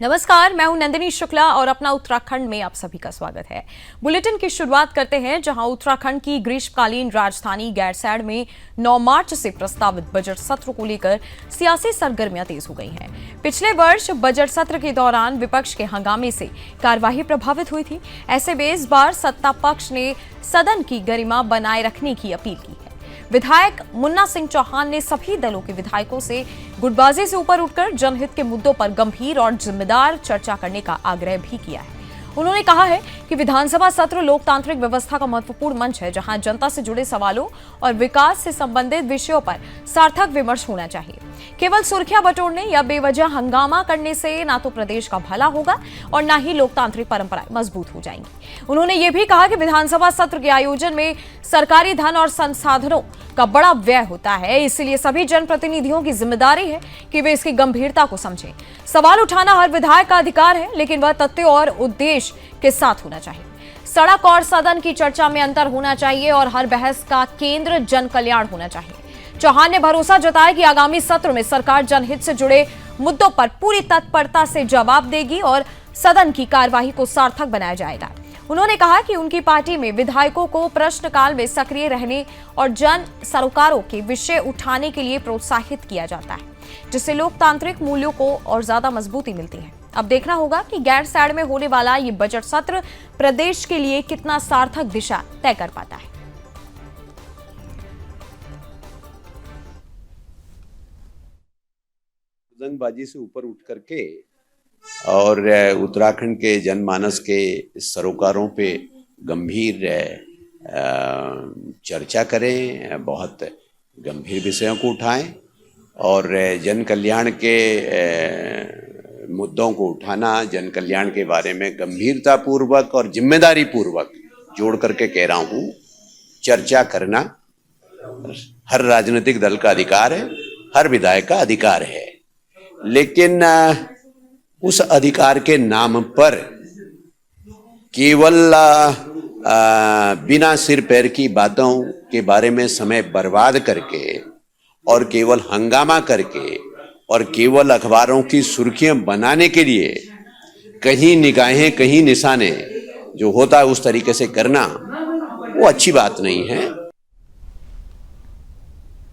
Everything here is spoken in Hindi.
नमस्कार, मैं हूं नंदिनी शुक्ला और अपना उत्तराखंड में आप सभी का स्वागत है। बुलेटिन की शुरुआत करते हैं जहां उत्तराखंड की ग्रीष्मकालीन राजधानी गैरसैंण में 9 मार्च से प्रस्तावित बजट सत्र को लेकर सियासी सरगर्मियां तेज हो गई हैं। पिछले वर्ष बजट सत्र के दौरान विपक्ष के हंगामे से कार्यवाही प्रभावित हुई थी। ऐसे में इस बार सत्ता पक्ष ने सदन की गरिमा बनाए रखने की अपील की है। विधायक मुन्ना सिंह चौहान ने सभी दलों के विधायकों से गुटबाजी से ऊपर उठकर जनहित के मुद्दों पर गंभीर और जिम्मेदार चर्चा करने का आग्रह भी किया है। उन्होंने कहा है कि विधानसभा सत्र लोकतांत्रिक व्यवस्था का महत्वपूर्ण मंच है, जहां जनता से जुड़े सवालों और विकास से संबंधित विषयों पर सार्थक विमर्श होना चाहिए। केवल सुर्खियां बटोरने या बेवजह हंगामा करने से ना तो प्रदेश का भला होगा और ना ही लोकतांत्रिक परंपराएं मजबूत हो जाएंगी। उन्होंने ये भी कहा कि विधानसभा सत्र के आयोजन में सरकारी धन और संसाधनों का बड़ा व्यय होता है, इसलिए सभी जनप्रतिनिधियों की जिम्मेदारी है कि वे इसकी गंभीरता को समझें। सवाल उठाना हर विधायक का अधिकार है, लेकिन वह तथ्य और उद्देश्य के साथ होना चाहिए। सड़क और सदन की चर्चा में अंतर होना चाहिए और हर बहस का केंद्र जन कल्याण होना चाहिए। चौहान ने भरोसा जताया कि आगामी सत्र में सरकार जनहित से जुड़े मुद्दों पर पूरी तत्परता से जवाब देगी और सदन की कार्यवाही को सार्थक बनाया जाएगा। उन्होंने कहा कि उनकी पार्टी में विधायकों को प्रश्नकाल में सक्रिय रहने और जन सरोकारों के विषय उठाने के लिए प्रोत्साहित किया जाता है, जिससे लोकतांत्रिक मूल्यों को और ज्यादा मजबूती मिलती है। अब देखना होगा कि गैरसैंण में होने वाला ये बजट सत्र प्रदेश के लिए कितना सार्थक दिशा तय कर पाता है। जंगबाजी से ऊपर उठ करके और उत्तराखंड के जनमानस के सरोकारों पे गंभीर चर्चा करें, बहुत गंभीर विषयों को उठाएं और जन कल्याण के मुद्दों को उठाना, जन कल्याण के बारे में गंभीरता पूर्वक और जिम्मेदारी पूर्वक जोड़ करके कह रहा हूँ, चर्चा करना हर राजनीतिक दल का अधिकार है, हर विधायक का अधिकार है। लेकिन उस अधिकार के नाम पर केवल बिना सिर पैर की बातों के बारे में समय बर्बाद करके और केवल हंगामा करके और केवल अखबारों की सुर्खियां बनाने के लिए कहीं निगाहें कहीं निशाने जो होता है उस तरीके से करना वो अच्छी बात नहीं है।